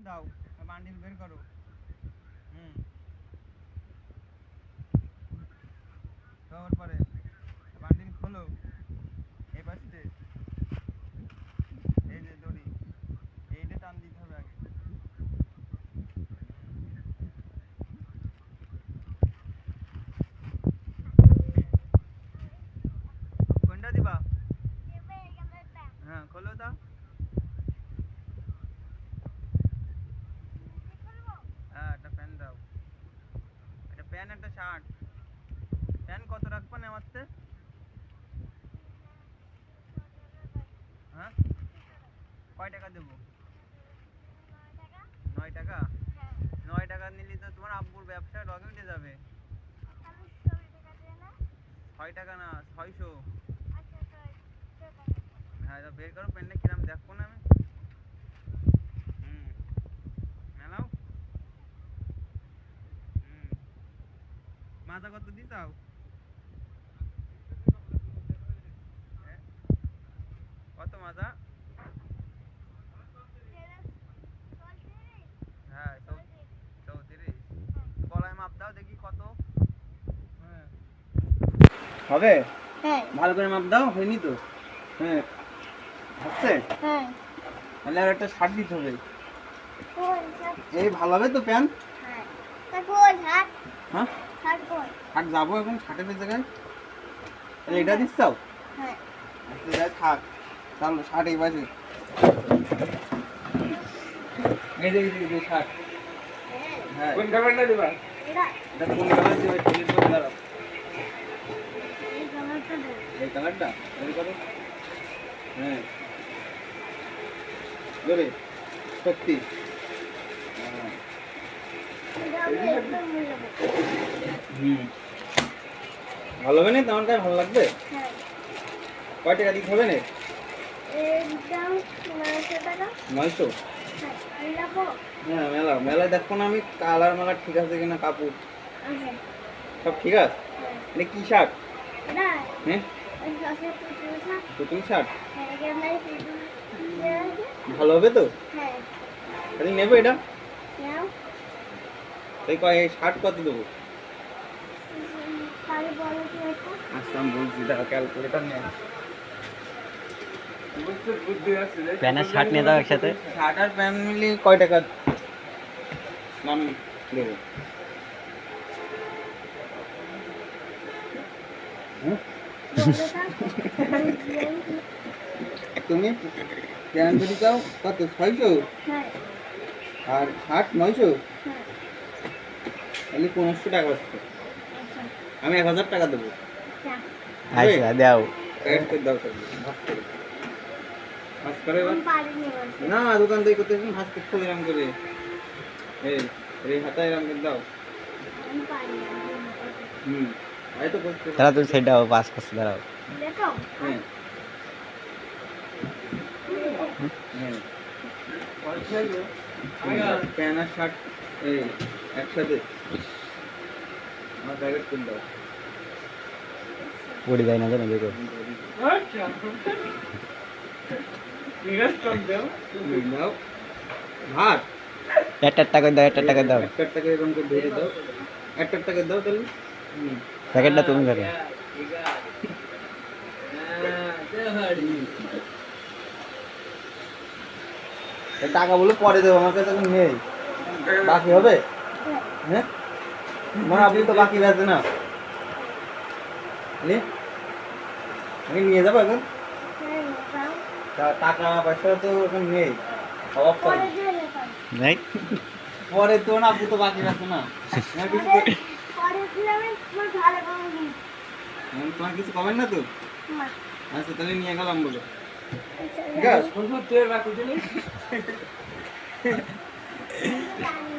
দাও, বান্ডিল বের করো। কভার পরে বান্ডিল খোলো। এই পাশে এই যে দড়ি, এইটা টান দিতে হবে আগে। কোনটা দিবা? হ্যাঁ খোলো দাও। হ্যাঁ একটা প্যান দাও, একটা প্যান একটা শার্ট। প্যান কত রাখবেন আমারতে? হ্যাঁ কয় টাকা দেবো? 9 টাকা। 9 টাকা নিলে তো তোমার আব্বুর ব্যবসা লগে উঠে যাবে। 6 টাকা না 600। হ্যাঁ বের করো প্যানটা কিরাম দেখবো না আমি। মেলাও। মাজা কত দিতাও? কত মাজা? হ্যাঁ 34। গলায় মাপ দাও দেখি কত হবে। হ্যাঁ ভালো করে মাপ দাও। হয়নি তো? হ্যাঁ হচ্ছে। হ্যাঁ তাহলে আর একটা শার্ট দিতে হবে। কোন শার্ট? এই ভালো হবে তো প্যান? হ্যাঁ তা কোন শার্ট? হ্যাঁ শার্ট কোন? শার্ট যাবো এখন শার্টের জায়গায়। তাহলে এটা দিচ্ছাও? হ্যাঁ আচ্ছা যাই থাক। তাহলে শার্ট এই পাশে। এই যে শার্ট। হ্যাঁ কোন কালারটা দিবা? এটা এটা কোন কালার দিবে? ঠিক করে দাঁড়াও। এই কালারটা দাও। এই কালারটা এই করো। হ্যাঁ ধরে সত্যি। হ্যাঁ এটা আমি একদম মূল্য ভালো হবে না? তোমার কাছে ভালো লাগবে? হ্যাঁ কয় টাকা দিতে হবে না? এর দাম 900 টাকা। 900। হ্যাঁ আমি নেবো। হ্যাঁ মেলায় দেখো না আমি কালার মালার ঠিক আছে কিনা, কাপড় আচ্ছা সব ঠিক আছে। হ্যাঁ এটা কি শার্ট? এটা হ্যাঁ এই সাথে পুতুল শার্ট। নতুন শার্ট। হ্যাঁ এখানে পুতুল দেওয়া আছে। ভালো হবে তো? হ্যাঁ তাহলে নেবো এটা। নাও তাই কয় এই শার্ট কত দেবো? তাহলে বলো তো এটা। আচ্ছা আমি বলছি, দাঁড়া ক্যালকুলেটার নিয়ে। বুদ্ধি আছে রে। প্যান্ট আর শার্ট নিয়ে দাও একসাথে। শার্ট আর প্যান্ট মিলিয়ে কয় টাকা দাম দেবো? বলো তা। তুমি প্যান্ট যদি চাও কত 600 হ্যাঁ আর শার্ট 900, হ্যাঁ তাহলে 1500 টাকা হচ্ছে। আচ্ছা আমি 1000 টাকা দেবো। আচ্ছা আচ্ছা দাও। অ্যাড করে দাও তাহলে। ভাস করে এবার। আমি পারিনি বলতে। না দোকান থেকে করতে ভাস করতে এরকম করে। এই হাতায় এরকম করে দাও। আমি পারিনি। এই তো করতে। তারা তুমি সেটাও পাস করছো, দাঁড়াও। দেখো হ্যাঁ প্যান্ট আর শার্ট এই একসাথে আমার প্যাকেট করে দাও। পড়ে যায় না জানো, দেখো। আচ্ছা ঠিক আছে কম দাও। দাও ভাত একটা টাকা দাও, একটা টাকা দাও। একটা টাকা এরকম করে ধরে দাও। একটা টাকা দাও তাহলে। প্যাকেটটা তুমি ধরো। এই টাকাগুলো পরে দেবো, আমার কাছে এখন নেই। বাকি হবে? হ্যাঁ আমার আপনি তো বাকি আছে না। আমি নিয়ে যাবো এখন। হ্যাঁ দাও। টাকা পয়সা তো এখন নেই, অভাব পরে চলে। দিয়ে দেখাও। নাই পরে তো না, আপনি তো বাকি আছে না। তোমার কিছু পরে দিয়ে আমি তোমার ভালো করে দিই। তোমার কিছু কমেন না তো? মা আচ্ছা তাহলে নিয়ে গেলাম বলো। আচ্ছা ঠিক আছে। বন্ধু তুই বাকি দিলি। জানি।